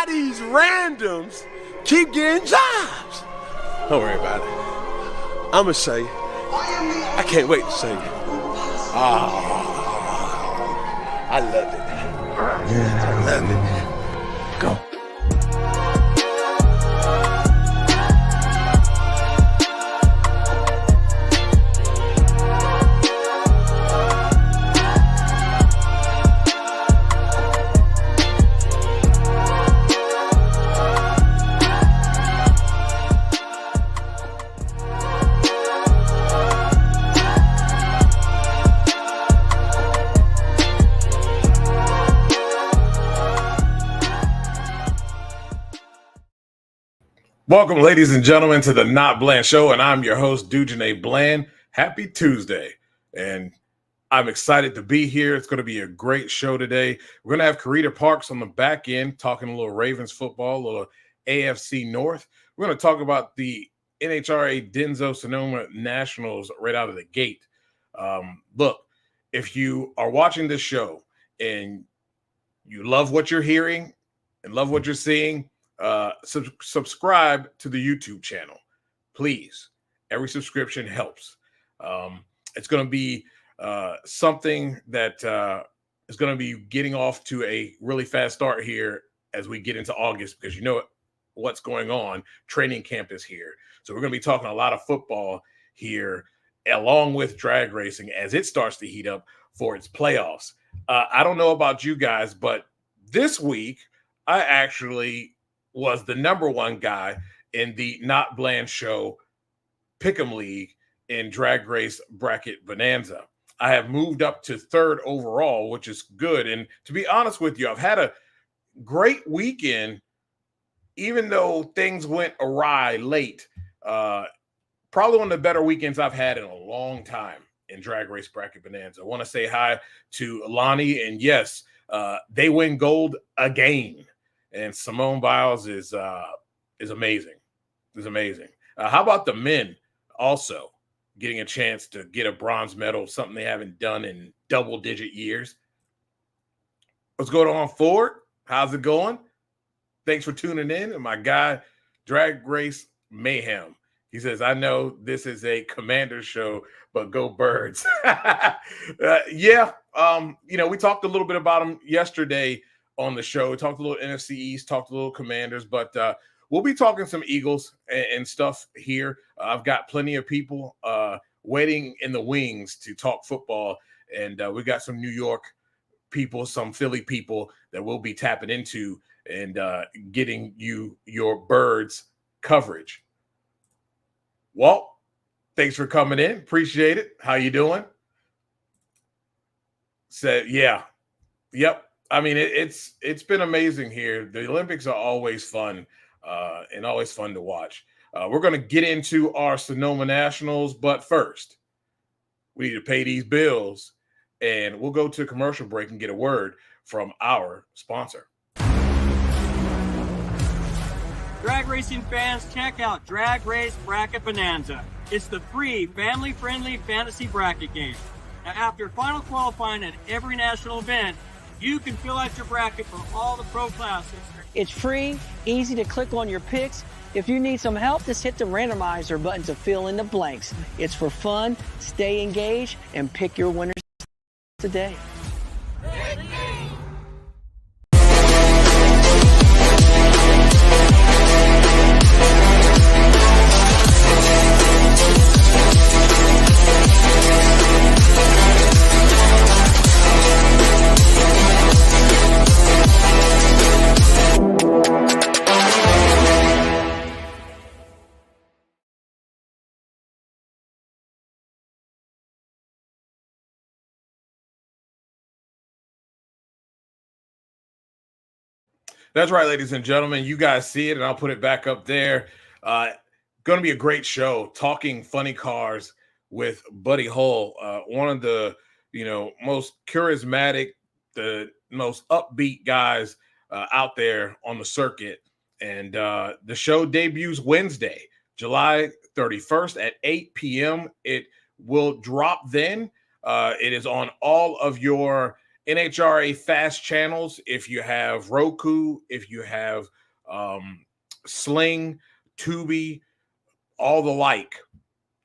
these randoms keep getting jobs? Don't worry about it. I'ma say it. I can't wait to say it. I love it. I love it. Go. Welcome, ladies and gentlemen, to the NotBland Show, and I'm your host, Dujane Bland. Happy Tuesday, and I'm excited to be here. It's going to be a great show today. We're going to have Carita Parks on the back end, talking a little Ravens football, a little AFC North. We're going to talk about the NHRA Denso Sonoma Nationals right out of the gate. Look, if you are watching this show and you love what you're hearing and love what you're seeing, subscribe to the YouTube channel, please. Every subscription helps. It's going to be something that is going to be getting off to a really fast start here as we get into August, because you know what's going on. Training camp is here. So we're going to be talking a lot of football here, along with drag racing as it starts to heat up for its playoffs. I don't know about you guys, but this week I actually was the number one guy in the NotBland Show Pick'em League in Drag Race Bracket Bonanza. I have moved up to third overall, which is good. And to be honest with you, I've had a great weekend, even though things went awry late. Probably one of the better weekends I've had in a long time in Drag Race Bracket Bonanza. I want to say hi to Lonnie, and yes, they win gold again. And Simone Biles is amazing. Is amazing. How about the men also getting a chance to get a bronze medal, something they haven't done in double-digit years? What's going on, Ford? How's it going? Thanks for tuning in. And my guy, Drag Race Mayhem. He says, I know this is a commander show, but go Birds. Yeah. We talked a little bit about them yesterday on the show. We talked a little NFC East, talked a little Commanders, but we'll be talking some Eagles and stuff here. I've got plenty of people waiting in the wings to talk football, and we got some New York people, some Philly people that we'll be tapping into and getting you your Birds coverage. Walt, thanks for coming in. Appreciate it. How you doing? Said, yeah. Yep. I mean, it's been amazing here. The Olympics are always fun and always fun to watch. We're going to get into our Sonoma Nationals, but first, we need to pay these bills, and we'll go to a commercial break and get a word from our sponsor. Drag racing fans, check out Drag Race Bracket Bonanza. It's the free, family-friendly fantasy bracket game. Now, after final qualifying at every national event, you can fill out your bracket for all the pro classes. It's free, easy to click on your picks. If you need some help, just hit the randomizer button to fill in the blanks. It's for fun, stay engaged, and pick your winners today. That's right, ladies and gentlemen. You guys see it, and I'll put it back up there. Going to be a great show, talking funny cars with Buddy Hull, one of the most charismatic, the most upbeat guys out there on the circuit. And the show debuts Wednesday, July 31st at 8 p.m. It will drop then. It is on all of your NHRA fast channels. If you have Roku, if you have Sling, Tubi, all the like.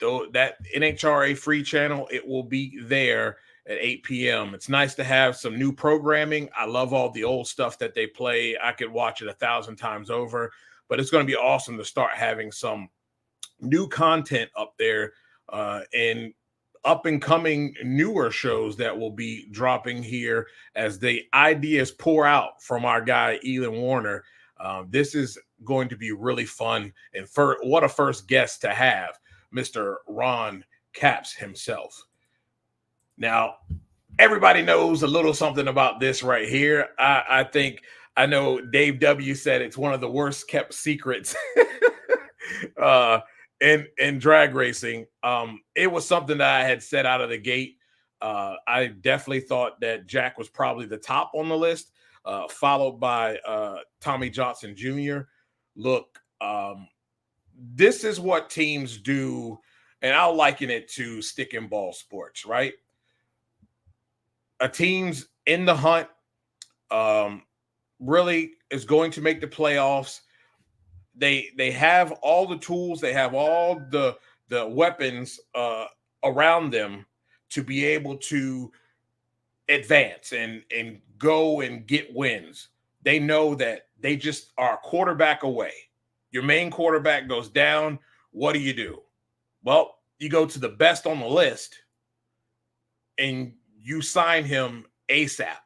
Though that NHRA free channel, it will be there at 8 p.m. It's nice to have some new programming. I love all the old stuff that they play. I could watch it 1,000 times over, but it's going to be awesome to start having some new content up there and up and coming newer shows that will be dropping here as the ideas pour out from our guy, Elon Warner. This is going to be really fun. And what a first guest to have, Mr. Ron Capps himself. Now, everybody knows a little something about this right here. I know Dave W. said it's one of the worst kept secrets in drag racing. It was something that I had said out of the gate. I definitely thought that Jack was probably the top on the list, followed by Tommy Johnson Jr. Look, this is what teams do, and I'll liken it to stick and ball sports, right? A team's in the hunt, really is going to make the playoffs. They have all the tools, they have all the weapons around them to be able to advance and go and get wins. They know that they just are a quarterback away. Your main quarterback goes down. What do? Well, you go to the best on the list and you sign him ASAP.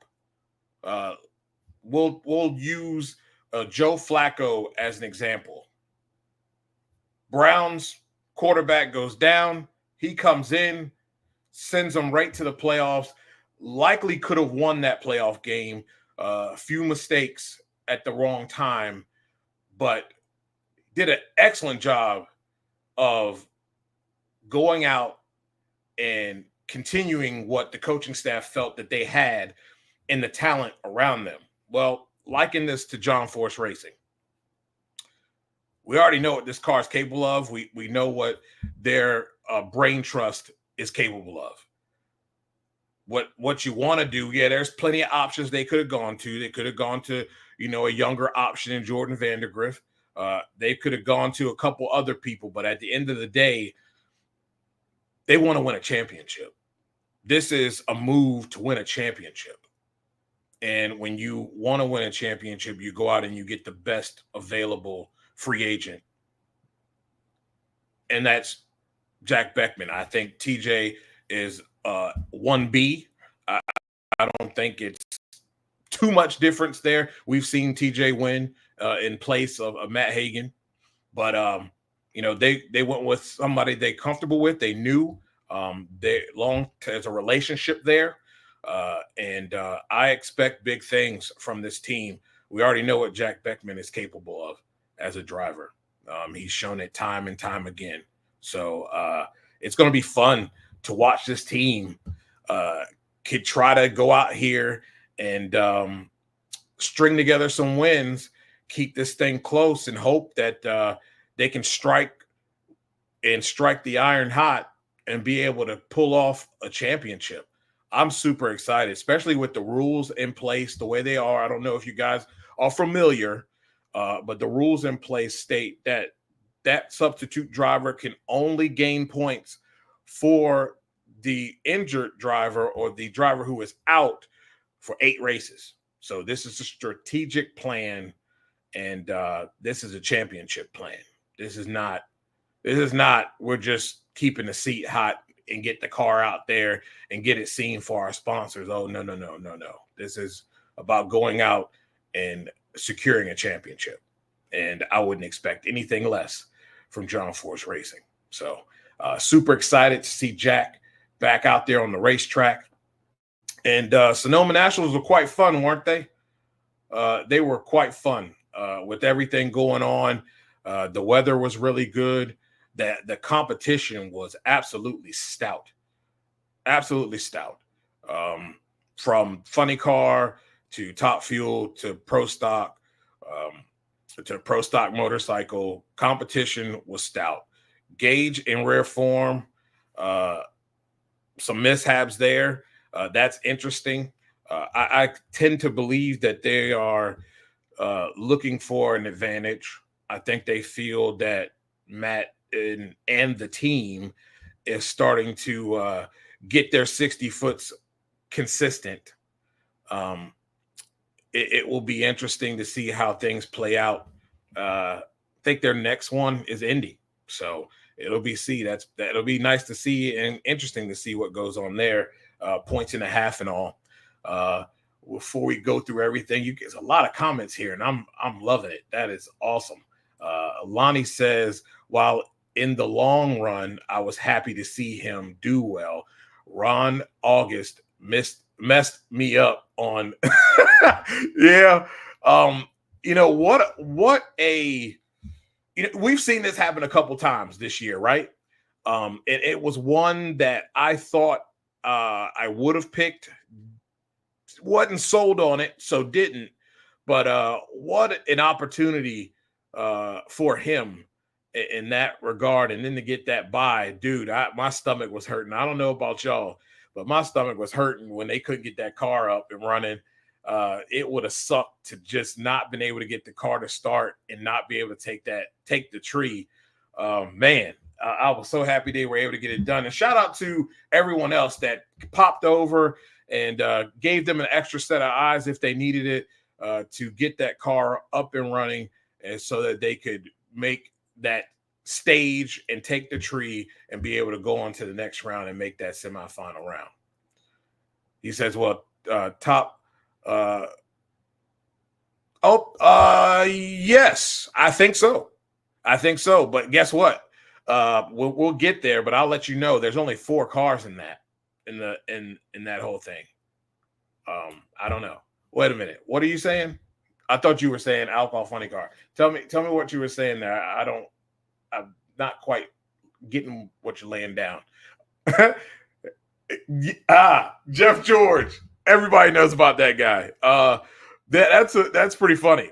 We'll use Joe Flacco as an example. Browns quarterback goes down. He comes in, sends them right to the playoffs. Likely could have won that playoff game. A few mistakes at the wrong time, but did an excellent job of going out and continuing what the coaching staff felt that they had in the talent around them. Well, liken this to John Force Racing. We already know what this car is capable of. We know what their brain trust is capable of. What you want to do, yeah, there's plenty of options they could have gone to. They could have gone to, a younger option in Jordan Vandergriff. They could have gone to a couple other people, but at the end of the day, they want to win a championship. This is a move to win a championship. And when you want to win a championship, you go out and you get the best available free agent. And that's Jack Beckman. I think TJ is 1B. I don't think it's too much difference there. We've seen TJ win in place of Matt Hagan. But, they went with somebody they're comfortable with. They knew there's a relationship there. And I expect big things from this team. We already know what Jack Beckman is capable of as a driver. He's shown it time and time again. So it's going to be fun to watch this team could try to go out here and string together some wins, keep this thing close, and hope that they can strike the iron hot and be able to pull off a championship. I'm super excited, especially with the rules in place the way they are. I don't know if you guys are familiar, but the rules in place state that substitute driver can only gain points for the injured driver or the driver who is out for 8 races. So this is a strategic plan, and this is a championship plan. This is not we're just keeping the seat hot and get the car out there and get it seen for our sponsors. Oh, no. This is about going out and securing a championship. And I wouldn't expect anything less from John Force Racing. So super excited to see Jack back out there on the racetrack. And Sonoma Nationals were quite fun, weren't they? They were quite fun with everything going on. The weather was really good. The competition was absolutely stout. From funny car to top fuel to pro stock motorcycle, competition was stout. Gage in rare form, some mishaps there. That's interesting. I tend to believe that they are looking for an advantage. I think they feel that Matt and the team is starting to get their 60 foots consistent. It will be interesting to see how things play out. I think their next one is Indy, so it'll be that'll be nice to see and interesting to see what goes on there. Points and a half and all. Before we go through everything, there's a lot of comments here, and I'm loving it. That is awesome. Lonnie says, while in the long run, I was happy to see him do well. Ron August messed me up on yeah. We've seen this happen a couple times this year, right? And it was one that I thought I would have picked, wasn't sold on it, so didn't. But what an opportunity for him in that regard, and then to get that bye, dude. My stomach was hurting. I don't know about y'all, but my stomach was hurting when they couldn't get that car up and running. It would have sucked to just not been able to get the car to start and not be able to take the tree. Man, I was so happy they were able to get it done. And shout out to everyone else that popped over and gave them an extra set of eyes if they needed it to get that car up and running, and so that they could make that stage and take the tree and be able to go on to the next round and make that semifinal round. He says, well, yes, I think so. But guess what? We'll get there, but I'll let you know there's only 4 cars in that, in that whole thing. I don't know. Wait a minute. What are you saying? I thought you were saying alcohol funny car. Tell me what you were saying there. I'm not quite getting what you're laying down. Jeff George. Everybody knows about that guy. That's pretty funny.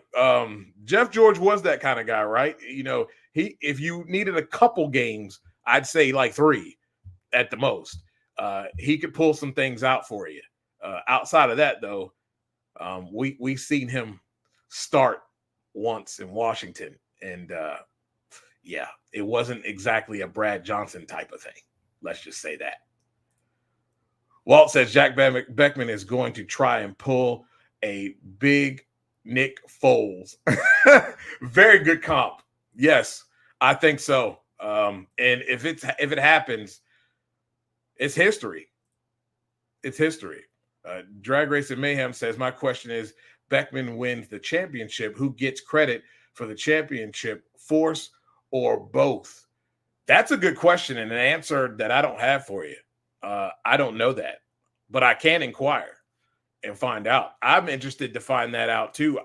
Jeff George was that kind of guy, right? If you needed a couple games, I'd say like 3 at the most. He could pull some things out for you. Outside of that, though, we've seen him start once in Washington, and it wasn't exactly a Brad Johnson type of thing. Let's just say that. Walt says Jack Beckman is going to try and pull a big Nick Foles. Very good comp. Yes, I think so. And if it happens, it's history. It's history. Drag Racing Mayhem says, my question is, Beckman wins the championship. Who gets credit for the championship, Force or both? That's a good question and an answer that I don't have for you. I don't know that, but I can inquire and find out. I'm interested to find that out too.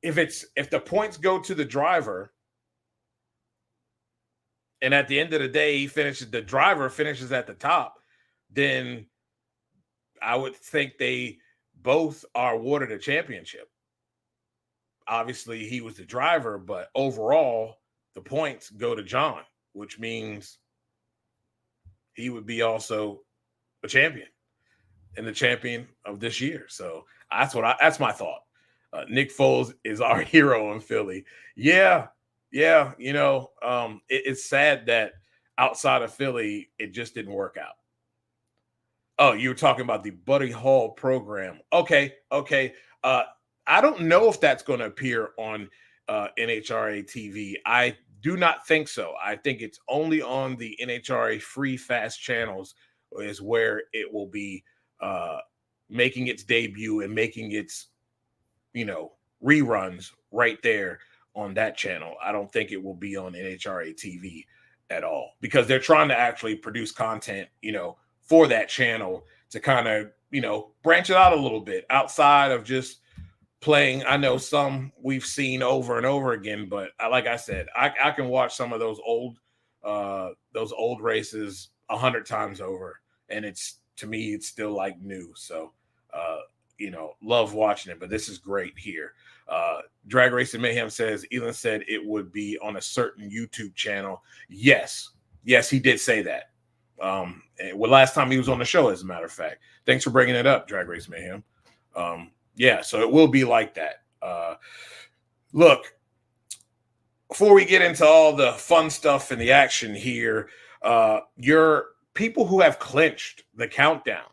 If the points go to the driver, and at the end of the day, the driver finishes at the top, then I would think they both are awarded a championship. Obviously, he was the driver, but overall, the points go to John, which means he would be also a champion and the champion of this year. So that's my thought. Nick Foles is our hero in Philly. Yeah. It's sad that outside of Philly, it just didn't work out. Oh, you were talking about the Buddy Hall program. Okay. I don't know if that's going to appear on NHRA TV. I do not think so. I think it's only on the NHRA free fast channels is where it will be making its debut and making its, reruns right there on that channel. I don't think it will be on NHRA TV at all, because they're trying to actually produce content, for that channel to kind of, branch it out a little bit outside of just playing. I know some we've seen over and over again, but like I said, I can watch some of those old races 100 times over, and to me, it's still like new. So, love watching it, but this is great here. Drag Racing Mayhem says, Elon said it would be on a certain YouTube channel. Yes, he did say that. Last time he was on the show, as a matter of fact. Thanks for bringing it up, Drag Race Mayhem. So it will be like that. Look, before we get into all the fun stuff and the action here, your people who have clinched the countdown.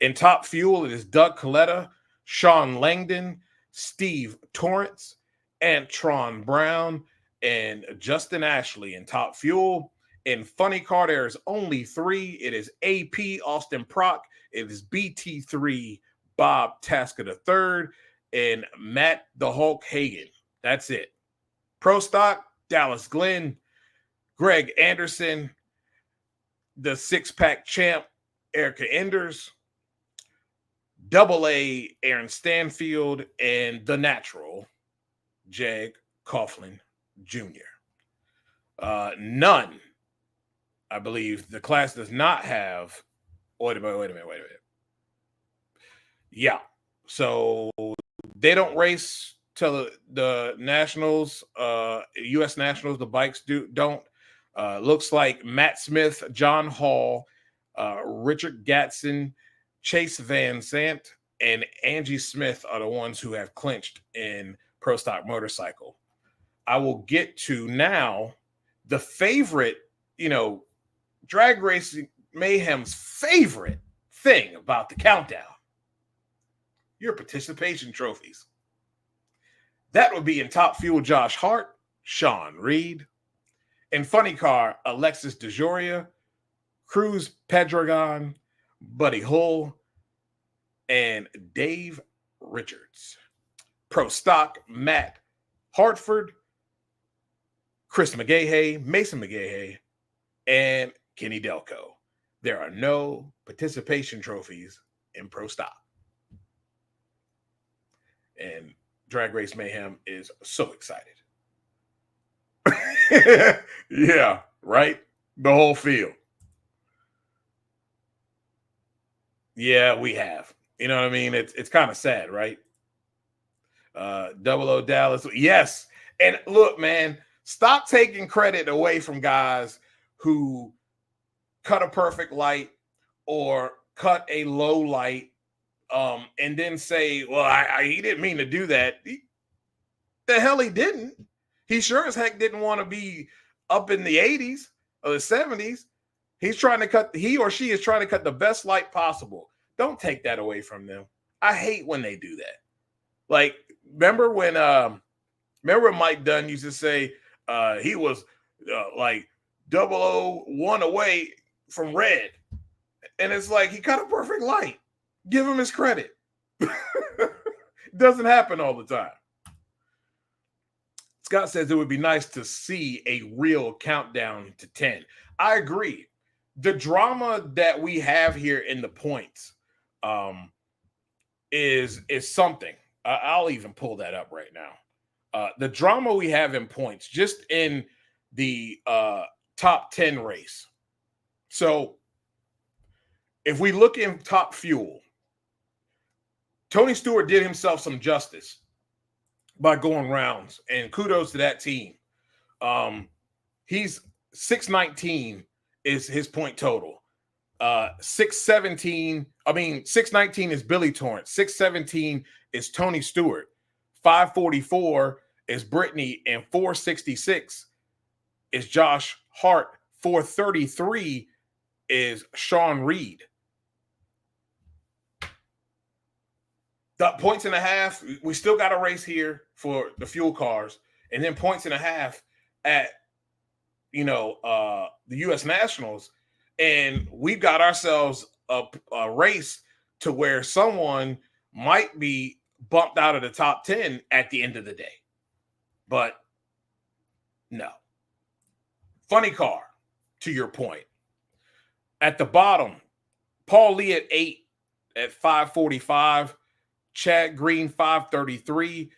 In Top Fuel, it is Doug Coletta, Sean Langdon, Steve Torrance, Antron Brown, and Justin Ashley in Top Fuel. In Funny Car, there's only 3. It is AP Austin Prock. It is BT3 Bob Tasker III and Matt the Hulk Hagan. That's it. Pro Stock, Dallas Glenn, Greg Anderson, the six-pack champ, Erica Enders, Double A, Aaron Stanfield, and the natural, Jag Coughlin Jr. None, I believe, the class does not have. Wait a minute. Yeah, so they don't race till the Nationals, U.S. Nationals. The bikes don't. Looks like Matt Smith, John Hall, Richard Gatson, Chase Van Sant, and Angie Smith are the ones who have clinched in Pro Stock Motorcycle. I will get to now the favorite, Drag Racing Mayhem's favorite thing about the countdown. Your participation trophies. That would be in Top Fuel, Josh Hart, Sean Reed. In Funny Car, Alexis DeJoria, Cruz Pedregon, Buddy Hull, and Dave Richards. Pro Stock, Matt Hartford, Chris McGahey, Mason McGahey, and Kenny Delco. There are no participation trophies in Pro Stock. And Drag Race Mayhem is so excited. Yeah, right? The whole field. Yeah, we have. You know what I mean? It's kind of sad, right? Double O Dallas. Yes. And look, man, stop taking credit away from guys who cut a perfect light or cut a low light and then say, well, he didn't mean to do that. The hell he didn't. He sure as heck didn't want to be up in the 80s or the 70s. He or she is trying to cut the best light possible. Don't take that away from them. I hate when they do that. Like, remember when Mike Dunn used to say he was like 001 away from red. And it's like, he cut a perfect light. Give him his credit. It doesn't happen all the time. Scott says it would be nice to see a real countdown to 10. I agree. The drama that we have here in the points is something. I'll even pull that up right now. The drama we have in points, just in the top 10 race. So if we look in Top Fuel, Tony Stewart did himself some justice by going rounds, and kudos to that team. He's 619 is his point total. 619 is Billy Torrance. 617 is Tony Stewart. 544 is Brittany, and 466 is Josh Hart. 433 is Sean Reed. The points and a half, we still got a race here for the fuel cars, and then points and a half at the U.S. Nationals, and we've got ourselves a race to where someone might be bumped out of the top 10 at the end of the day. But no. Funny Car, to your point. At the bottom, Paul Lee at 8 at 545. Chad Green, 533.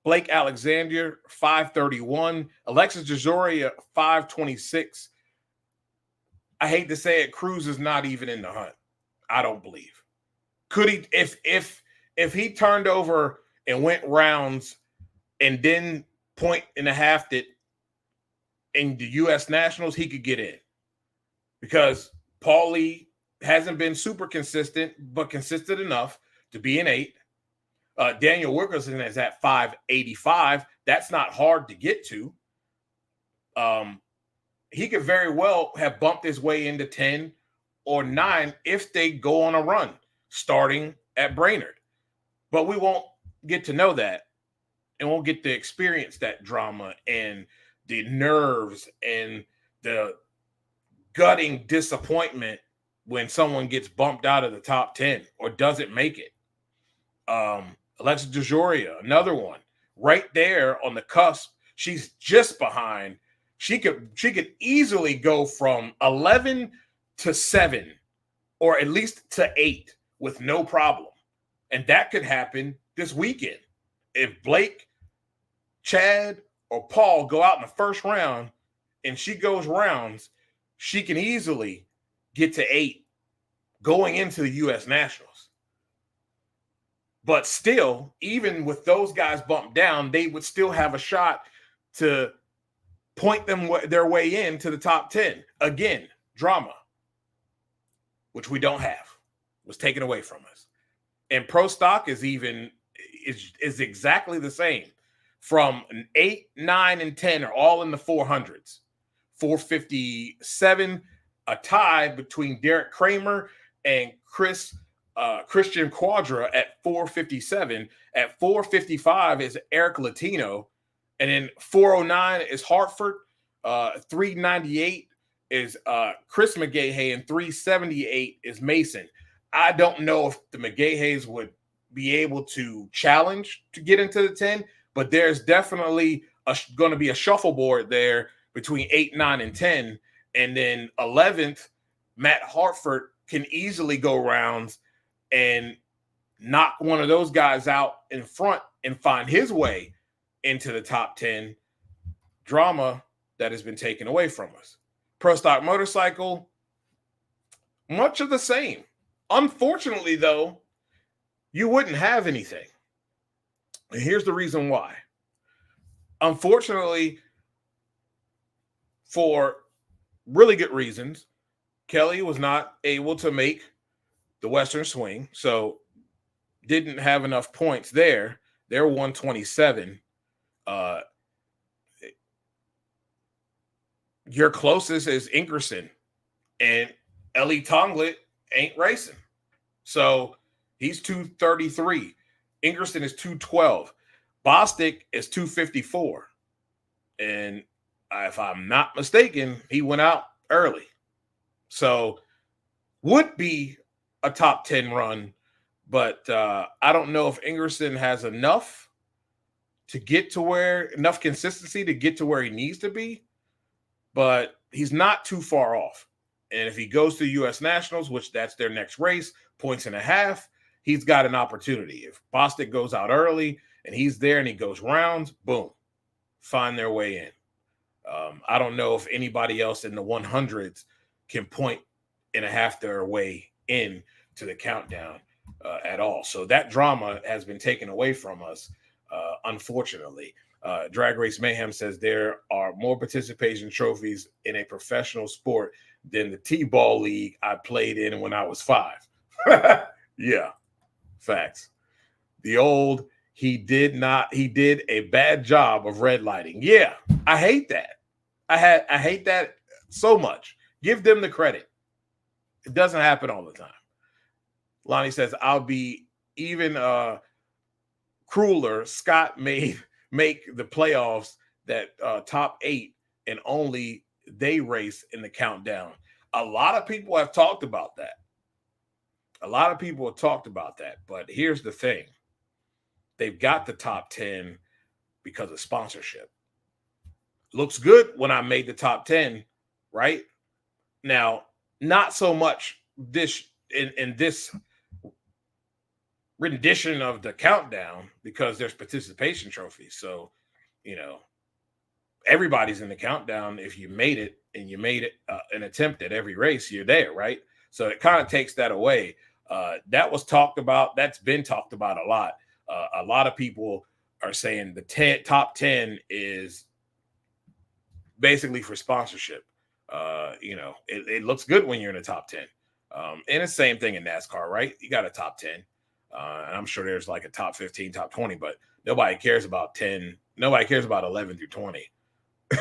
Blake Alexander, 531. Alexis DeJoria, 526. I hate to say it, Cruz is not even in the hunt. I don't believe. Could he, if he turned over and went rounds and then point and a half that in the U.S. Nationals, he could get in. Because Paulie hasn't been super consistent, but consistent enough to be an 8. Daniel Wilkerson is at 585. That's not hard to get to. He could very well have bumped his way into 10 or 9 if they go on a run starting at Brainerd. But we won't get to know that, and won't get to experience that drama and the nerves and the gutting disappointment when someone gets bumped out of the top 10 or doesn't make it. Alexa DeJoria, another one, right there on the cusp. She's just behind. She could easily go from 11 to 7 or at least to 8 with no problem. And that could happen this weekend. If Blake, Chad, or Paul go out in the first round and she goes rounds, she can easily get to 8 going into the U.S. Nationals. But still, even with those guys bumped down, they would still have a shot to point them their way into the top 10. Again, drama, which we don't have, was taken away from us. And pro stock is exactly the same. From an 8, 9, and 10 are all in the 400s. 457, a tie between Derek Kramer and Christian Quadra at 457. At 455 is Eric Latino. And then 409 is Hartford. 398 is Chris McGahey. And 378 is Mason. I don't know if the McGaheys would be able to challenge to get into the 10, but there's definitely going to be a shuffleboard there between 8, 9, and 10. And then 11th, Matt Hartford can easily go rounds and knock one of those guys out in front and find his way into the top 10. Drama that has been taken away from us. Pro Stock Motorcycle, much of the same. Unfortunately, though, you wouldn't have anything. And here's the reason why. Unfortunately, for really good reasons, Kelly was not able to make the Western Swing, so didn't have enough points there. They're 127. Your closest is Ingerson, and Ellie Tonglet ain't racing. So he's 233. Ingerson is 212. Bostic is 254. And if I'm not mistaken, he went out early. So would be a top 10 run, but I don't know if Ingerson has enough to get to enough consistency to get to where he needs to be, but he's not too far off. And if he goes to U.S. Nationals, which that's their next race, 1.5 points, he's got an opportunity. If Bostic goes out early and he's there and he goes rounds, boom, find their way in. I don't know if anybody else in the 100s can 1.5 their way in to the countdown at all. So that drama has been taken away from us, unfortunately. Drag Race Mayhem says there are more participation trophies in a professional sport than the T-ball league I played in when I was 5. Yeah, facts. The old, he did a bad job of red lighting. Yeah, I hate that. I hate that so much. Give them the credit. It doesn't happen all the time. Lonnie says, I'll be even crueler. Scott make the playoffs that top 8 and only they race in the countdown. A lot of people have talked about that. But here's the thing. They've got the top 10 because of sponsorship. Looks good when I made the top 10, right? Now, not so much this in this rendition of the countdown because there's participation trophies. So, everybody's in the countdown. If you made it and you made it an attempt at every race, you're there, right? So it kind of takes that away. That was talked about. That's been talked about a lot. A lot of people are saying the top 10 is basically for sponsorship. It looks good when you're in the top 10. And the same thing in NASCAR, right? You got a top 10. And I'm sure there's like a top 15, top 20, but nobody cares about 10. Nobody cares about 11 through 20.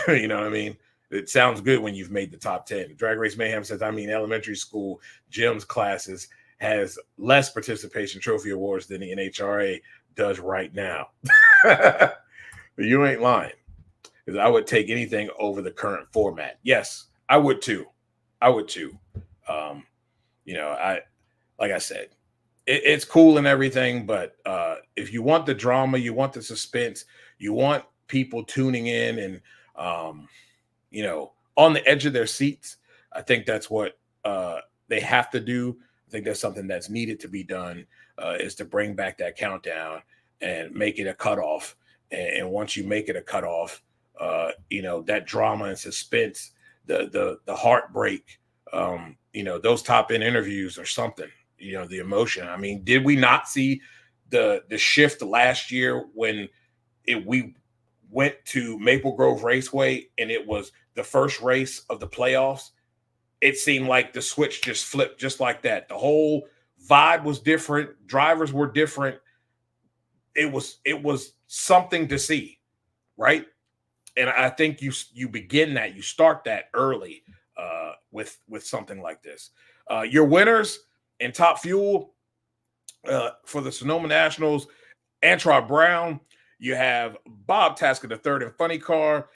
You know what I mean? It sounds good when you've made the top 10. Drag Race Mayhem says, elementary school gyms classes has less participation trophy awards than the NHRA does right now. You ain't lying. Because I would take anything over the current format. Yes, I would too. Like I said, it's cool and everything, but if you want the drama, you want the suspense, you want people tuning in and on the edge of their seats, I think that's what they have to do. I think that's something that's needed to be done, is to bring back that countdown and make it a cutoff. And once you make it a cutoff, that drama and suspense, the heartbreak, those top end interviews or something, the emotion. I mean, did we not see the shift last year when we went to Maple Grove Raceway and it was the first race of the playoffs? It seemed like the switch just flipped just like that. The whole vibe was different. Drivers were different. It was something to see, right? And I think you begin that, you start that early with something like this. Your winners in Top Fuel for the Sonoma Nationals, Antra Brown. You have Bob Tasker III in Funny Car,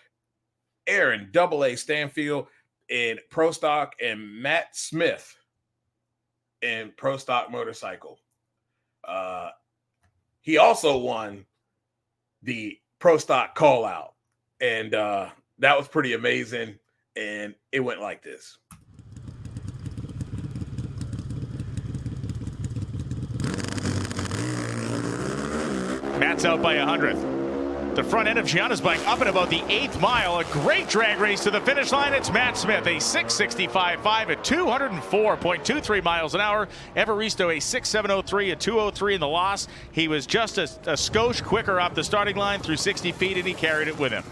Aaron AA Stanfield in Pro Stock, and Matt Smith in Pro Stock Motorcycle. He also won the Pro Stock call out, and that was pretty amazing. And it went like this. Matt's out by 100th. The front end of Gianna's bike up and about the 8th mile. A great drag race to the finish line. It's Matt Smith, a 6:65.5 at 204.23 miles an hour. Evaristo, a 6:703 at 203 in the loss. He was just a skosh quicker off the starting line through 60 feet, and he carried it with him.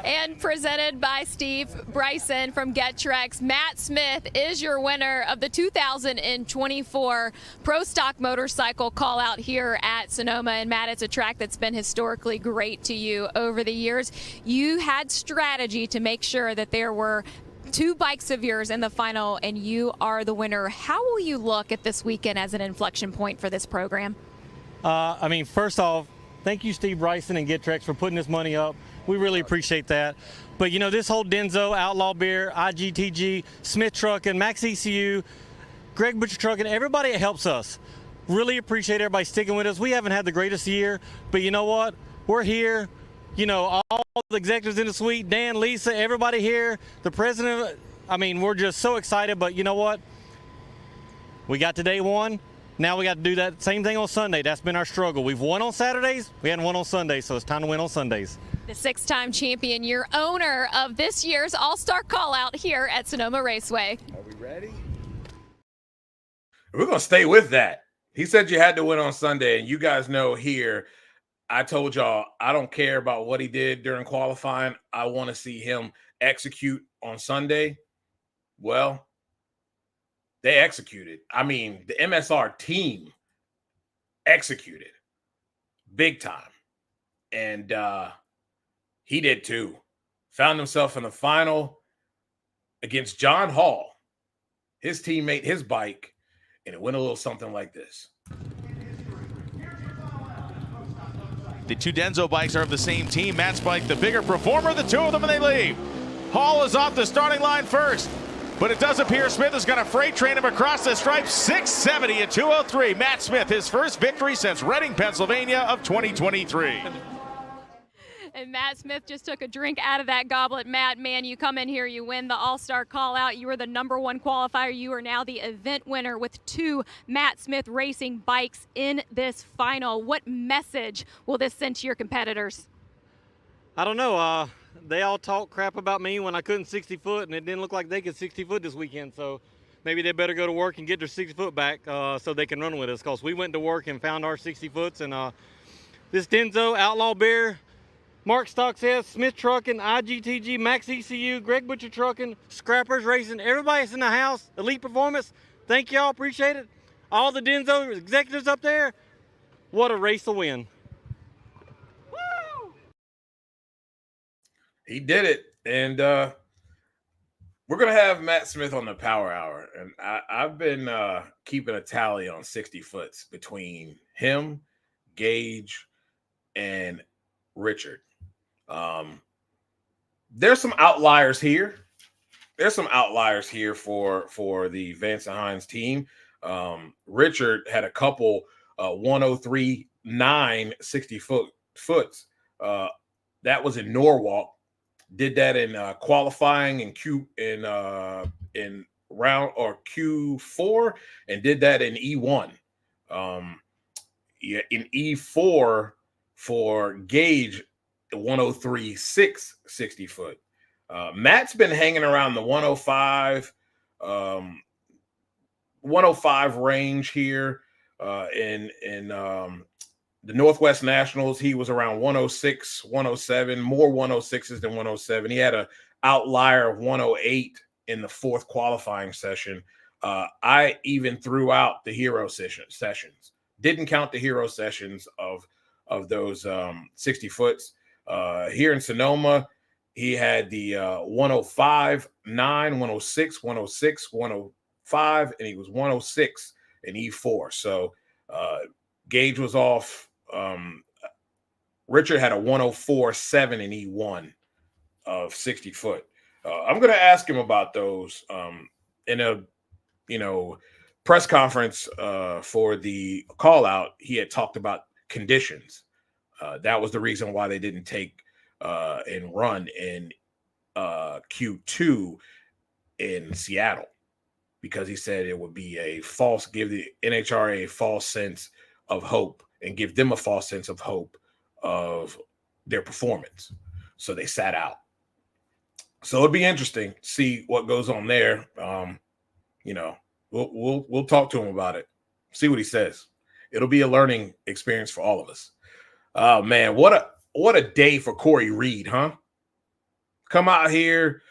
And presented by Steve Bryson from GetTrex, Matt Smith is your winner of the 2024 Pro Stock Motorcycle call out here at Sonoma. And Matt, it's a track that's been historically great to you over the years. You had strategy to make sure that there were 2 bikes of yours in the final, and you are the winner. How will you look at this weekend as an inflection point for this program? First off, thank you, Steve Bryson and GetTrex, for putting this money up. We really appreciate that. But, this whole Denso, Outlaw Beer, IGTG, Smith Trucking, Max ECU, Greg Butcher Trucking, everybody that helps us. Really appreciate everybody sticking with us. We haven't had the greatest year, but you know what? We're here. All the executives in the suite, Dan, Lisa, everybody here, the president. We're just so excited, but you know what? We got to day one. Now we got to do that same thing on Sunday. That's been our struggle. We've won on Saturdays. We hadn't won on Sundays, so it's time to win on Sundays. The 6-time champion, your owner of this year's All-Star Call-Out here at Sonoma Raceway. Are we ready? We're going to stay with that. He said you had to win on Sunday, and you guys know here, I told y'all I don't care about what he did during qualifying. I want to see him execute on Sunday. Well, they executed. The MSR team executed big time. And he did too. Found himself in the final against John Hall, his teammate, his bike, and it went a little something like this. The 2 Denso bikes are of the same team. Matt's bike, the bigger performer, the 2 of them, and they leave. Hall is off the starting line first. But it does appear Smith is going to freight train him across the stripe. 6:70 at 2:03. Matt Smith, his first victory since Reading, Pennsylvania of 2023. And Matt Smith just took a drink out of that goblet. Matt, man, you come in here, you win the All-Star Call-Out. You were the #1 qualifier. You are now the event winner with 2 Matt Smith Racing bikes in this final. What message will this send to your competitors? I don't know. They all talk crap about me when I couldn't 60 foot, and it didn't look like they could 60 foot this weekend. So maybe they better go to work and get their 60 foot back so they can run with us, because we went to work and found our 60 foots. And this Denso, Outlaw Beer, Mark Stock says, Smith Trucking, IGTG, Max ECU, Greg Butcher Trucking, Scrappers Racing, everybody that's in the house, Elite Performance, thank y'all, appreciate it. All the Denso executives up there, What a race to win. He did it. And we're going to have Matt Smith on the Power Hour. And I've been keeping a tally on 60 foots between him, Gage, and Richard. There's some outliers here. There's some outliers here for the Vance and Hines team. Richard had a couple 103.9 60 foots. That was in Norwalk. Did that in qualifying in round or Q4, and did that in E1. In E4 for Gage, 103.6 60 foot. Matt's been hanging around the 105 range here in the Northwest Nationals. He was around 106, 107, more 106s than 107. He had an outlier of 108 in the fourth qualifying session. I even threw out the hero sessions. Didn't count the hero sessions of those 60 foots. Here in Sonoma, he had the 105, 9, 106, 106, 105, and he was 106 in E4. So Gage was off. Richard had a 104.7 in E1 of 60 foot. I'm going to ask him about those in a press conference for the call out. He had talked about conditions. That was the reason why they didn't take and run in Q2 in Seattle, because he said it would be give the NHRA a false sense of hope and give them a false sense of hope of their performance. So they sat out. So it'd be interesting to see what goes on there. We'll talk to him about it, see what he says. It'll be a learning experience for all of us. Oh man, what a day for Corey Reed, huh? Come out here.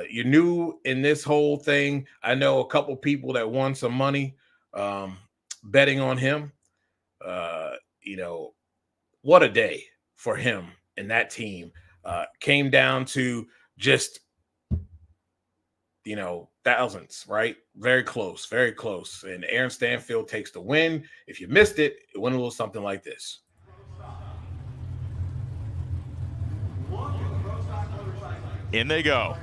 You're new in this whole thing. I know a couple people that won some money betting on him. What a day for him and that team. Came down to just, thousands, right? Very close, very close. And Aaron Stanfield takes the win. If you missed it, it went a little something like this. In they go.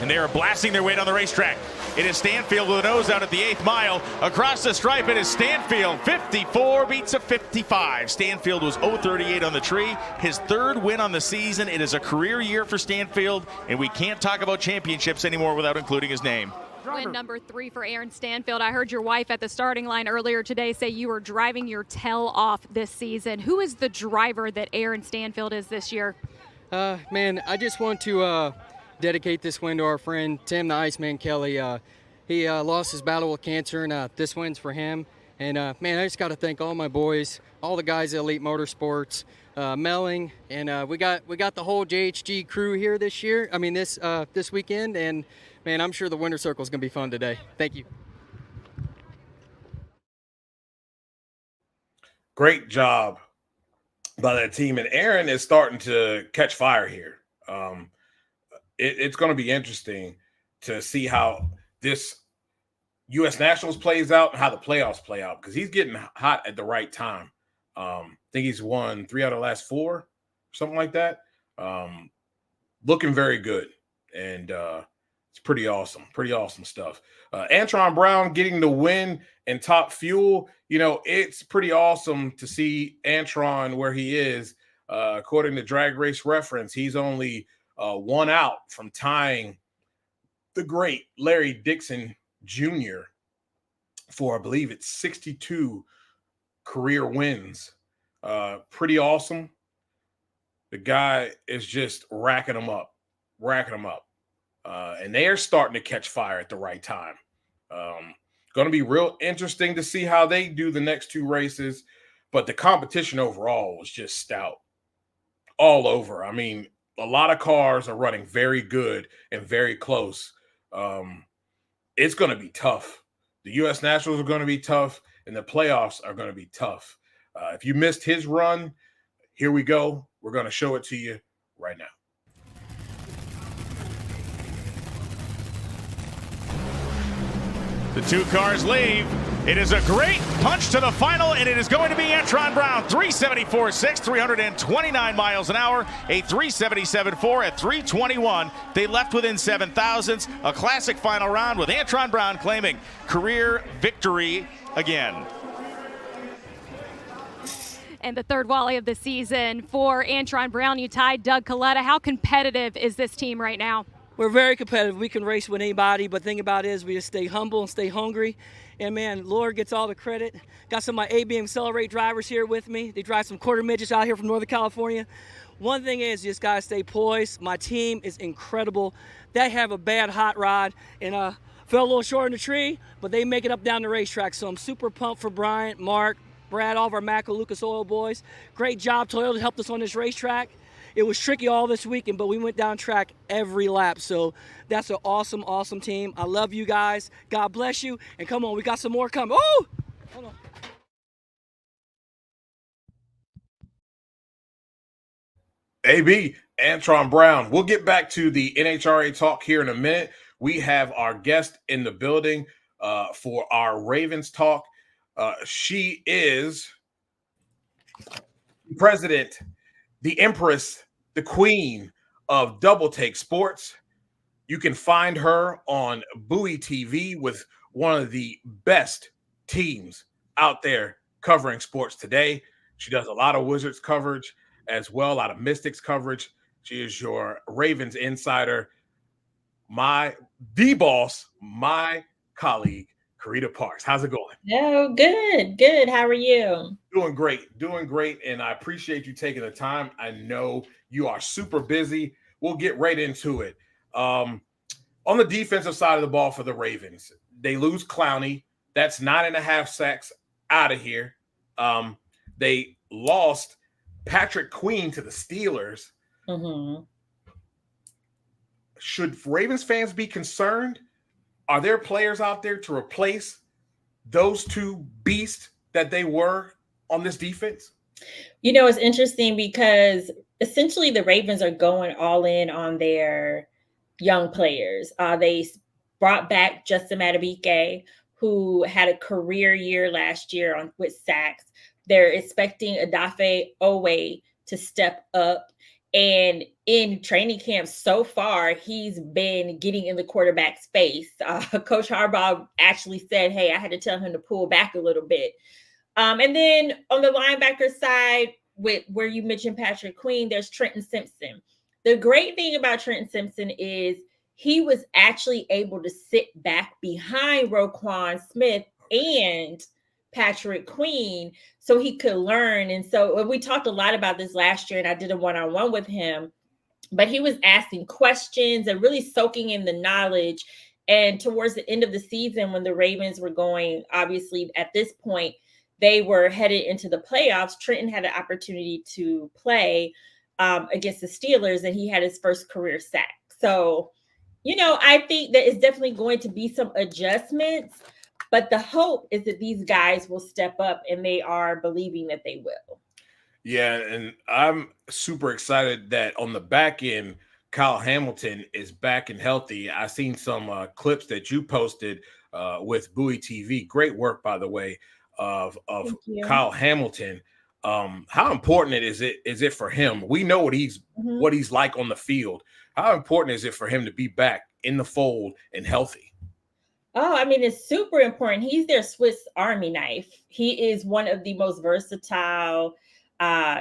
And they are blasting their way down the racetrack. It is Stanfield with a nose out at the 8th mile. Across the stripe, it is Stanfield. 54 beats a 55. Stanfield was 0.38 on the tree. His third win on the season. It is a career year for Stanfield, and we can't talk about championships anymore without including his name. Win number 3 for Aaron Stanfield. I heard your wife at the starting line earlier today say you were driving your tail off this season. Who is the driver that Aaron Stanfield is this year? Man, I just want to dedicate this win to our friend Tim the Iceman Kelly. He lost his battle with cancer, and this win's for him. And man, I just got to thank all my boys, all the guys at Elite Motorsports, Melling, and we got the whole JHG crew here this year. I mean this weekend, and man, I'm sure the winter circle is going to be fun today. Thank you. Great job by that team, and Aaron is starting to catch fire here. It's going to be interesting to see how this U.S. Nationals plays out and how the playoffs play out, because he's getting hot at the right time. I think he's won 3 out of the last 4, something like that. Looking very good, and it's pretty awesome stuff. Antron Brown getting the win in Top Fuel. It's pretty awesome to see Antron where he is. According to Drag Race Reference, he's only 1 out from tying the great Larry Dixon Jr. for, I believe it's 62 career wins. Pretty awesome. The guy is just racking them up. And they are starting to catch fire at the right time. Going to be real interesting to see how they do the next 2 races. But the competition overall was just stout all over. I mean, a lot of cars are running very good and very close. It's going to be tough The U.S. Nationals are going to be tough, and the playoffs are going to be tough. If you missed his run, here we go. We're going to show it to you right now. The two cars leave. It is a great punch to the final, and it is going to be Antron Brown. 374.6, 329 miles an hour, a 377.4 at 321. They left within 7 thousandths. A classic final round with Antron Brown claiming career victory again. And the third wally of the season for Antron Brown. You tied Doug Coletta. How competitive is this team right now? We're very competitive. We can race with anybody, but the thing about it is we just stay humble and stay hungry. And, man, Lord gets all the credit. Got some of my ABM Accelerate drivers here with me. They drive some quarter midgets out here from Northern California. One thing is you just got to stay poised. My team is incredible. They have a bad hot rod and fell a little short in the tree, but they make it up down the racetrack. So I'm super pumped for Bryant, Mark, Brad, all of our Macco Lucas Oil boys. Great job. Toyota helped us on this racetrack. It was tricky all this weekend, but we went down track every lap. So that's an awesome, awesome team. I love you guys. God bless you. And come on, we got some more coming. Oh! Hold on. AB, Antron Brown. We'll get back to the NHRA talk here in a minute. We have our guest in the building for our Ravens talk. She is president, the Empress, the queen of Double Take Sports. You can find her on Bowie TV with one of the best teams out there covering sports today. She does a lot of Wizards coverage as well, a lot of Mystics coverage. She is your Ravens insider, the boss, my colleague, Carita Parks. How's it going? Oh, good. How are you? Doing great. And I appreciate you taking the time. I know you are super busy. We'll get right into it. On the defensive side of the ball for the Ravens, they lose Clowney. That's 9.5 sacks out of here. They lost Patrick Queen to the Steelers. Mm-hmm. Should Ravens fans be concerned? Are there players out there to replace those two beasts that they were on this defense? You know, it's interesting because essentially the Ravens are going all in on their young players. They brought back Justin Madubuike, who had a career year last year with sacks. They're expecting Odafe Owe to step up. And in training camp so far, he's been getting in the quarterback space. Coach Harbaugh actually said, hey, I had to tell him to pull back a little bit. And then on the linebacker side, with where you mentioned Patrick Queen, there's Trenton Simpson. The great thing about Trenton Simpson is he was actually able to sit back behind Roquan Smith and Patrick Queen so he could learn. And so we talked a lot about this last year, and I did a one-on-one with him, but he was asking questions and really soaking in the knowledge. And towards the end of the season, when the Ravens were going, obviously at this point, they were headed into the playoffs. Trenton had an opportunity to play against the Steelers, and he had his first career sack. So, you know, I think that it's definitely going to be some adjustments. But the hope is that these guys will step up, and they are believing that they will. Yeah, and I'm super excited that on the back end, Kyle Hamilton is back and healthy. I seen some clips that you posted with Bowie TV. Great work, by the way, of Kyle Hamilton. How important is it for him? We know what he's like on the field. How important is it for him to be back in the fold and healthy? Oh, I mean, it's super important. He's their Swiss Army knife. He is one of the most versatile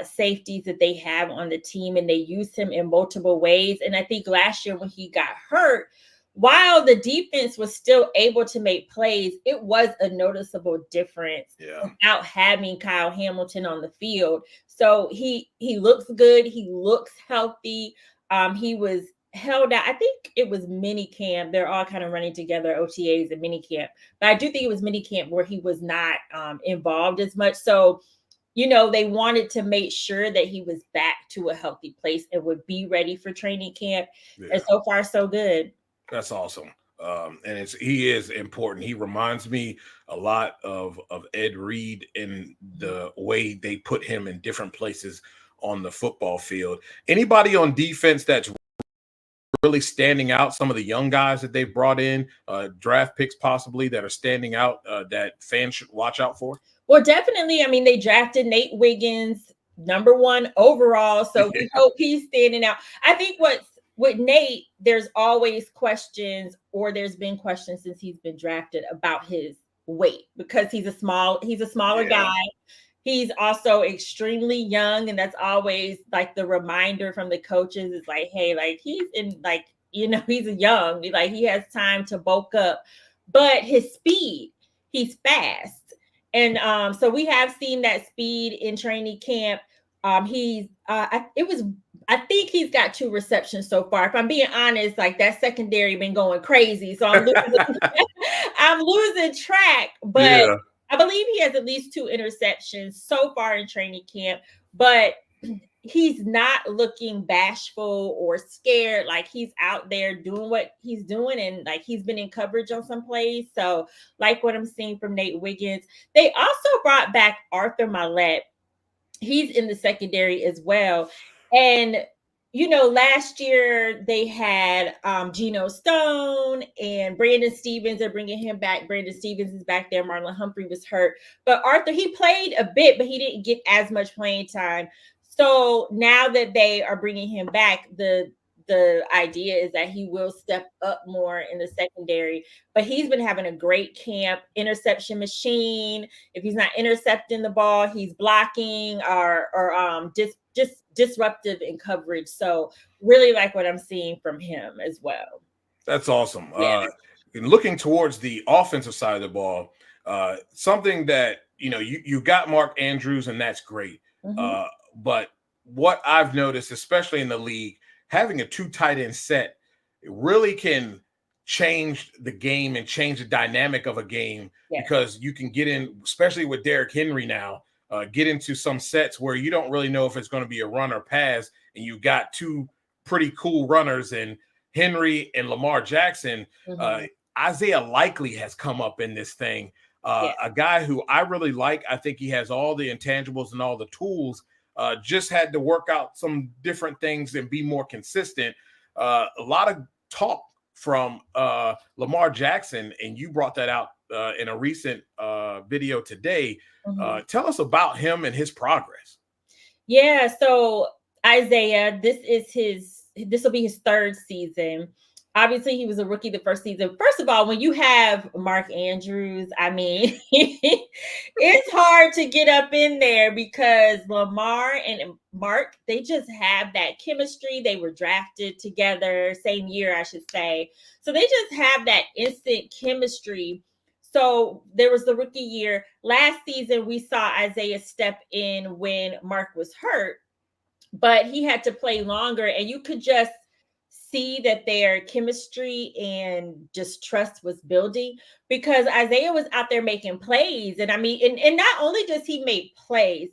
safeties that they have on the team, and they use him in multiple ways. And I think last year when he got hurt, while the defense was still able to make plays, it was a noticeable difference without having Kyle Hamilton on the field. So he looks good. He looks healthy. He was held out. I think it was mini camp. They're all kind of running together, OTAs and mini camp. But I do think it was mini camp where he was not involved as much. So, you know, they wanted to make sure that he was back to a healthy place and would be ready for training camp. Yeah. And so far, so good. That's awesome. And he is important. He reminds me a lot of Ed Reed in the way they put him in different places on the football field. Anybody on defense that's really standing out, some of the young guys that they've brought in, draft picks possibly, that are standing out, that fans should watch out for? Well, definitely. I mean, they drafted Nate Wiggins #1 overall, so we hope he's standing out. I think with Nate, there's always questions, or there's been questions since he's been drafted about his weight, because he's a smaller guy. He's also extremely young, and that's always like the reminder from the coaches is like, hey, like he's young, like he has time to bulk up, but his speed, he's fast. And so we have seen that speed in training camp. I think he's got 2 receptions so far. If I'm being honest, like that secondary been going crazy. So I'm losing track, but I believe he has at least 2 interceptions so far in training camp, but he's not looking bashful or scared. Like he's out there doing what he's doing, and like he's been in coverage on some plays. So like what I'm seeing from Nate Wiggins. They also brought back Arthur Millette. He's in the secondary as well. And last year they had Geno Stone and Brandon Stevens. They're bringing him back. Brandon Stevens is back there. Marlon Humphrey was hurt. But Arthur, he played a bit, but he didn't get as much playing time. So now that they are bringing him back, the idea is that he will step up more in the secondary. But he's been having a great camp, interception machine. If he's not intercepting the ball, he's blocking or just disruptive in coverage. So really like what I'm seeing from him as well. That's awesome. Yeah. Looking towards the offensive side of the ball, something that you got Mark Andrews, and that's great. Mm-hmm. But what I've noticed, especially in the league, having a 2 tight end set, it really can change the game and change the dynamic of a game, because you can get in, especially with Derrick Henry now, get into some sets where you don't really know if it's going to be a run or pass, and you've got 2 pretty cool runners in Henry and Lamar Jackson. Mm-hmm. Isaiah Likely has come up in this thing, a guy who I really like. I think he has all the intangibles and all the tools. Just had to work out some different things and be more consistent. A lot of talk from Lamar Jackson, and you brought that out in a recent video today. Mm-hmm. Tell us about him and his progress. Yeah, so Isaiah, this will be his 3rd season. Obviously, he was a rookie the first season. First of all, when you have Mark Andrews, I mean, it's hard to get up in there because Lamar and Mark, they just have that chemistry. They were drafted together, same year, I should say. So they just have that instant chemistry. So there was the rookie year. Last season, we saw Isaiah step in when Mark was hurt, but he had to play longer, and you could just see that their chemistry and just trust was building, because Isaiah was out there making plays. And I mean, and not only does he make plays,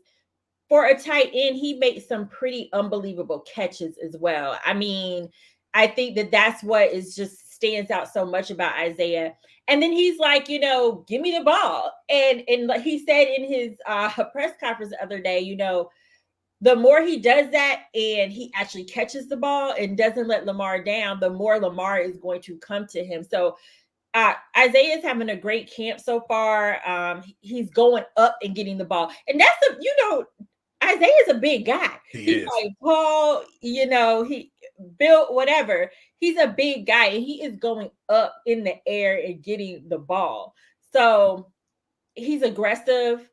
for a tight end, he makes some pretty unbelievable catches as well. I mean, I think that's what is just stands out so much about Isaiah. And then he's like, give me the ball. And he said in his press conference the other day, the more he does that and he actually catches the ball and doesn't let Lamar down, the more Lamar is going to come to him. So Isaiah is having a great camp so far. He's going up and getting the ball. And that's Isaiah is a big guy. He's like Paul, he built whatever. He's a big guy, and he is going up in the air and getting the ball. So he's aggressive.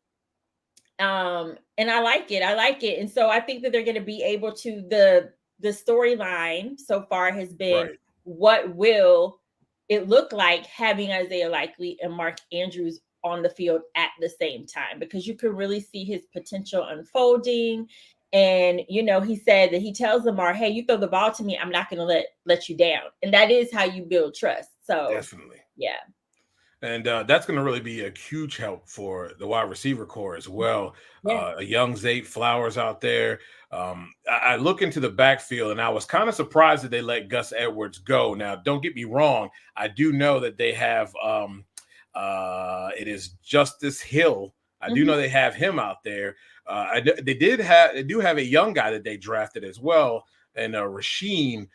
And I like it. And so I think that they're going to be able to, the storyline so far has been, what will it look like having Isaiah Likely and Mark Andrews on the field at the same time, because you can really see his potential unfolding. And, he said that he tells Lamar, hey, you throw the ball to me, I'm not going to let you down. And that is how you build trust. So definitely. Yeah. And that's going to really be a huge help for the wide receiver core as well. Yeah. A young Zay Flowers out there. I look into the backfield, and I was kind of surprised that they let Gus Edwards go. Now, don't get me wrong. I do know that they have it is Justice Hill. I do know they have him out there. They do have a young guy that they drafted as well, and Rasheen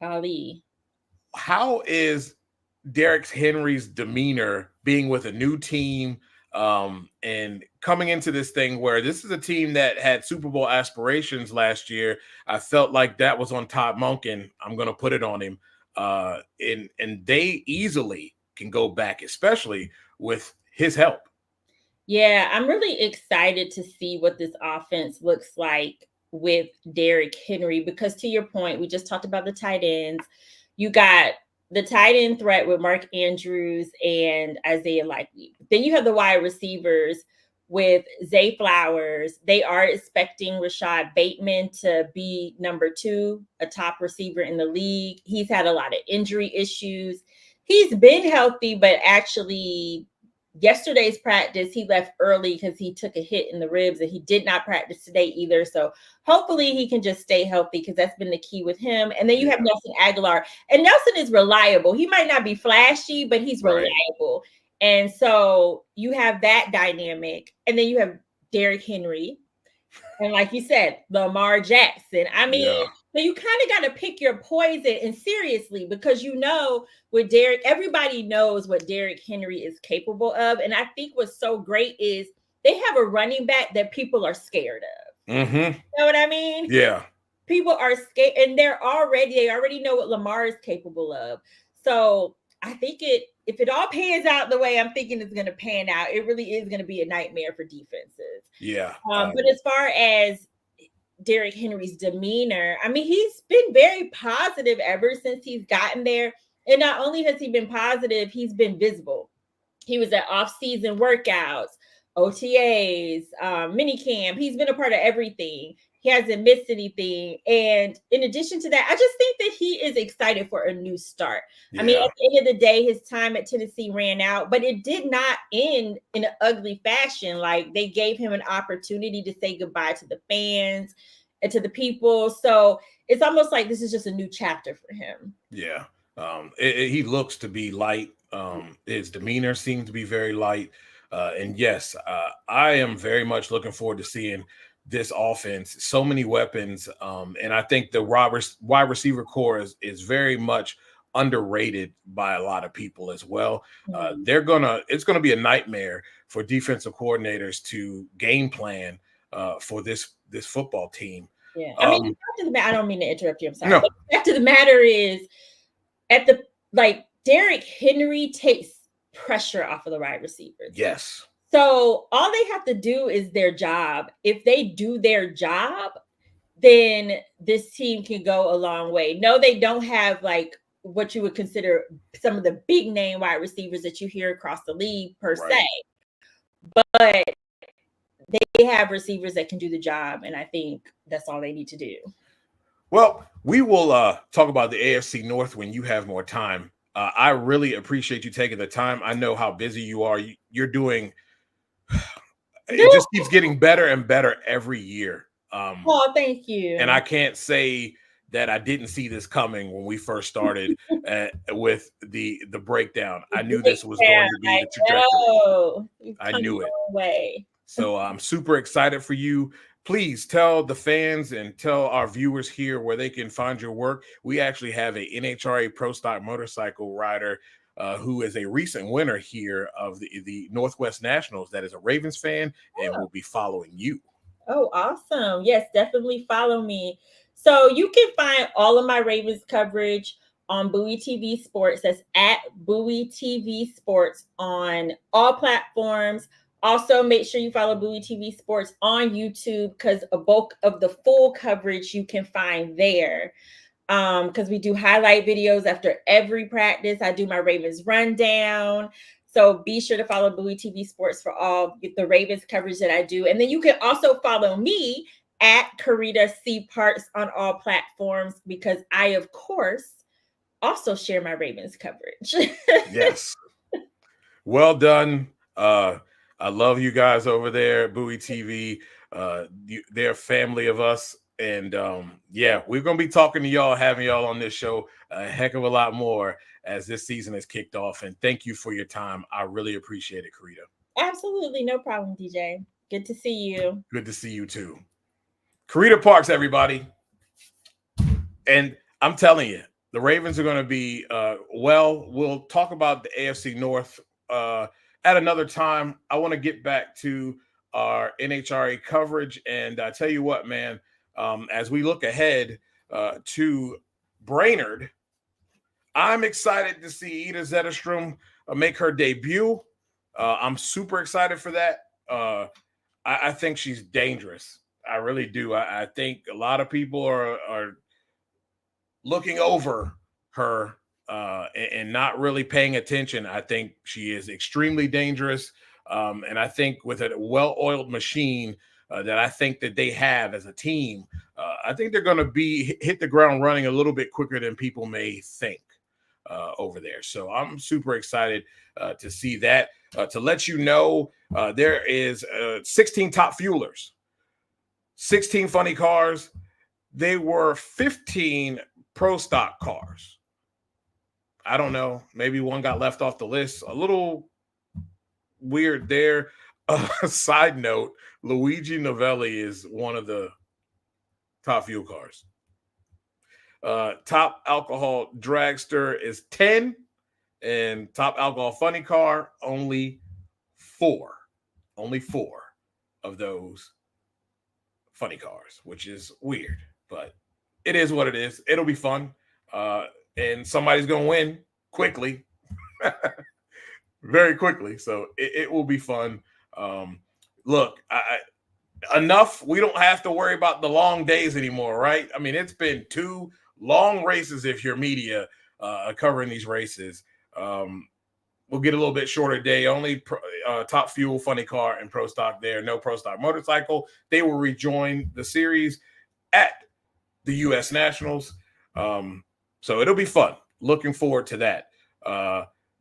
Ali. How is Derrick Henry's demeanor being with a new team and coming into this thing where this is a team that had Super Bowl aspirations last year? I felt like that was on Todd Monken. I'm going to put it on him. And they easily can go back, especially with his help. Yeah, I'm really excited to see what this offense looks like with Derrick Henry, because to your point, we just talked about the tight ends. You got the tight end threat with Mark Andrews and Isaiah Likely. Then you have the wide receivers with Zay Flowers. They are expecting Rashad Bateman to be number 2, a top receiver in the league. He's had a lot of injury issues. He's been healthy, but actually yesterday's practice, he left early because he took a hit in the ribs, and he did not practice today either. So hopefully he can just stay healthy, because that's been the key with him. And then you have Nelson Aguilar, and Nelson is reliable. He might not be flashy, but he's reliable. And so you have that dynamic. And then you have Derrick Henry. And like you said, Lamar Jackson. I mean, so you kind of got to pick your poison, and seriously, because with Derrick, everybody knows what Derrick Henry is capable of. And I think what's so great is they have a running back that people are scared of. You know what I mean? Yeah. People are scared, and they already know what Lamar is capable of. So I think if it all pans out the way I'm thinking it's going to pan out, it really is going to be a nightmare for defenses. Yeah. But as far as Derrick Henry's demeanor, I mean, he's been very positive ever since he's gotten there. And not only has he been positive, he's been visible. He was at off-season workouts, OTAs, minicamp. He's been a part of everything. He hasn't missed anything. And in addition to that, I just think that he is excited for a new start. I mean, at the end of the day, his time at Tennessee ran out, but it did not end in an ugly fashion. Like, they gave him an opportunity to say goodbye to the fans and to the people. So it's almost like this is just a new chapter for him. Yeah. He looks to be light. His demeanor seems to be very light. And yes, I am very much looking forward to seeing this offense. So many weapons. And I think the wide receiver core is very much underrated by a lot of people as well. It's gonna be a nightmare for defensive coordinators to game plan for this football team. Yeah. I mean, I don't mean to interrupt you. I'm sorry. No. But the fact of the matter is, Derrick Henry takes pressure off of the wide receivers. Yes. So all they have to do is their job. If they do their job, then this team can go a long way. No, they don't have like what you would consider some of the big name wide receivers that you hear across the league per se, but they have receivers that can do the job. And I think that's all they need to do. Well, we will talk about the AFC North when you have more time. I really appreciate you taking the time. I know how busy you are. You're doing it just keeps getting better and better every year. Thank you. And I can't say that I didn't see this coming when we first started with the breakdown. I knew this was going to be the trajectory. I knew it. So I'm super excited for you. Please tell the fans and tell our viewers here where they can find your work. We actually have a NHRA Pro Stock motorcycle rider who is a recent winner here of the Northwest Nationals that is a Ravens fan and will be following you. Oh, awesome. Yes, definitely follow me. So you can find all of my Ravens coverage on Bowie TV Sports. That's at Bowie TV Sports on all platforms. Also, make sure you follow Bowie TV Sports on YouTube, because a bulk of the full coverage you can find there. Because we do highlight videos after every practice. I do my Ravens rundown. So be sure to follow Bowie TV Sports for all the Ravens coverage that I do. And then you can also follow me at Carita Parks on all platforms, because I, of course, also share my Ravens coverage. Yes. Well done. I love you guys over there, Bowie TV. They're a family of us. And yeah, we're going to be talking to y'all, having y'all on this show a heck of a lot more as this season has kicked off. And thank you for your time. I really appreciate it, Carita. Absolutely. No problem, DJ. Good to see you. Good to see you too. Carita Parks, everybody. And I'm telling you, the Ravens are going to be we'll talk about the AFC North at another time. I want to get back to our NHRA coverage. And I tell you what, man, as we look ahead to Brainerd, I'm excited to see Ida Zetterstrom make her debut. I'm super excited for that. I think she's dangerous. I really do. I think a lot of people are looking over her and not really paying attention. I think she is extremely dangerous. And I think with a well-oiled machine that I think that they have as a team, I think they're going to hit the ground running a little bit quicker than people may think over there. So I'm super excited to see that. To let you know, there is 16 top fuelers, 16 funny cars. They were 15 pro stock cars. I don't know. Maybe one got left off the list. A little weird there. Side note, Luigi Novelli is one of the top fuel cars. Top alcohol dragster is 10. And top alcohol funny car, only 4. Only 4 of those funny cars, which is weird. But it is what it is. It'll be fun. And somebody's going to win quickly. Very quickly. So it will be fun. Look, enough. We don't have to worry about the long days anymore, right? I mean, it's been 2 long races if you're media covering these races. We'll get a little bit shorter day. Only top fuel, funny car, and pro stock there. No pro stock motorcycle. They will rejoin the series at the U.S. Nationals. So it'll be fun. Looking forward to that.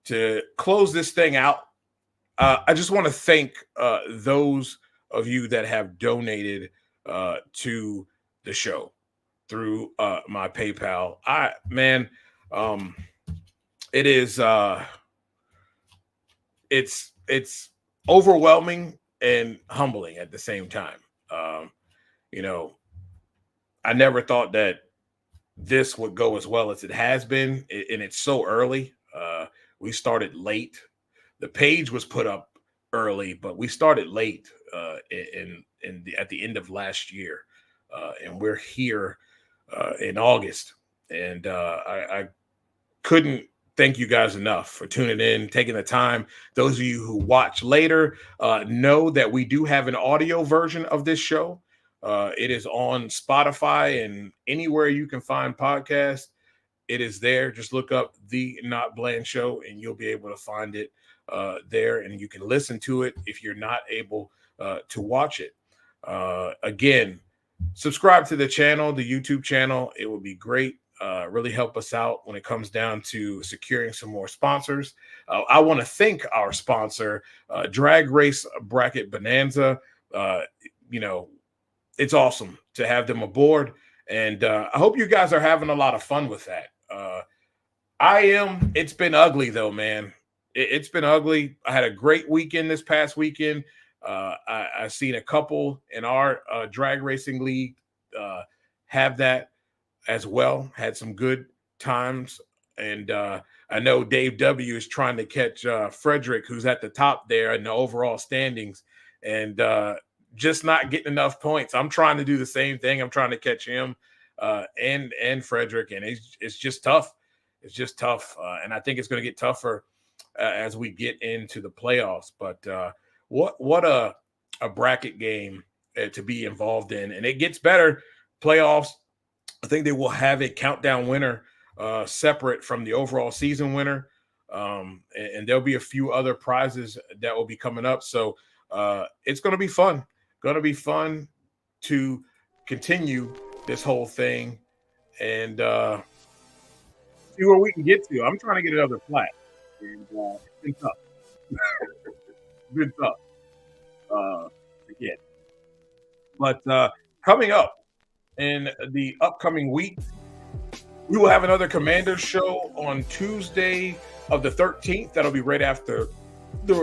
To close this thing out, I just want to thank those of you that have donated to the show through my PayPal. It is it's overwhelming and humbling at the same time. I never thought that this would go as well as it has been, and it's so early. We started late. The page was put up early, but we started late at the end of last year, and we're here in August. And I couldn't thank you guys enough for tuning in, taking the time. Those of you who watch later know that we do have an audio version of this show. It is on Spotify and anywhere you can find podcasts. It is there. Just look up the NotBland Show and you'll be able to find it there, and you can listen to it if you're not able to watch it. Again, subscribe to the channel, the YouTube channel. It would be great. Really help us out when it comes down to securing some more sponsors. I want to thank our sponsor, Drag Race Bracket Bonanza. It's awesome to have them aboard, and I hope you guys are having a lot of fun with that. I am. It's been ugly though, man. It's been ugly. I had a great weekend this past weekend. I've seen a couple in our drag racing league have that as well. Had some good times, and I know Dave W is trying to catch Frederick, who's at the top there in the overall standings, and just not getting enough points. I'm trying to do the same thing. I'm trying to catch him and Frederick, and it's just tough. It's just tough, and I think it's going to get tougher as we get into the playoffs. But what a bracket game to be involved in, and it gets better. Playoffs, I think they will have a countdown winner separate from the overall season winner, and there'll be a few other prizes that will be coming up. So it's going to be fun. Going to be fun to continue this whole thing and see where we can get to. I'm trying to get another flat, and it's been tough. Good stuff. Again. But coming up in the upcoming week, we will have another Commanders show on Tuesday of the 13th. That'll be right after the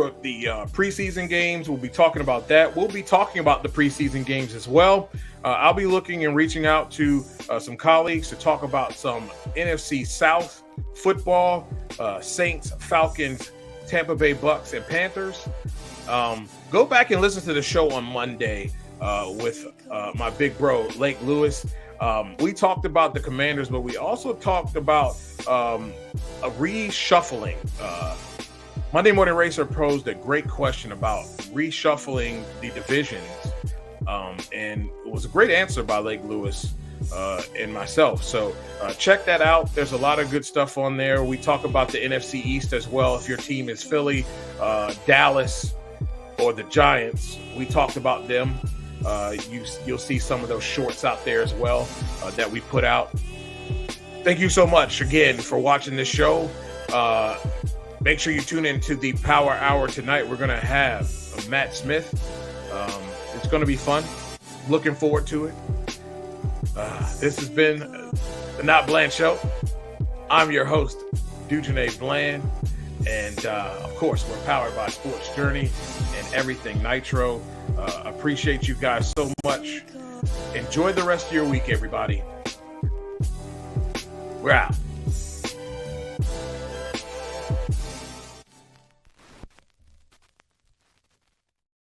preseason games. We'll be talking about that. We'll be talking about the preseason games as well. I'll be looking and reaching out to some colleagues to talk about some NFC South football, Saints, Falcons, Tampa Bay Bucks, and Panthers. Go back and listen to the show on Monday with my big bro, Lake Lewis. We talked about the Commanders, but we also talked about a reshuffling. Monday Morning Racer posed a great question about reshuffling the divisions, and it was a great answer by Lake Lewis and myself. So check that out. There's a lot of good stuff on there. We talk about the NFC East as well. If your team is Philly, Dallas, or the Giants, we talked about them. You'll see some of those shorts out there as well that we put out. Thank you so much again for watching this show. Make sure you tune into the Power Hour tonight. We're going to have Matt Smith. It's going to be fun. Looking forward to it. This has been the NotBland Show. I'm your host, Dujane Bland. And, of course, we're powered by Sports Journey and Everything Nitro. Appreciate you guys so much. Enjoy the rest of your week, everybody. We're out.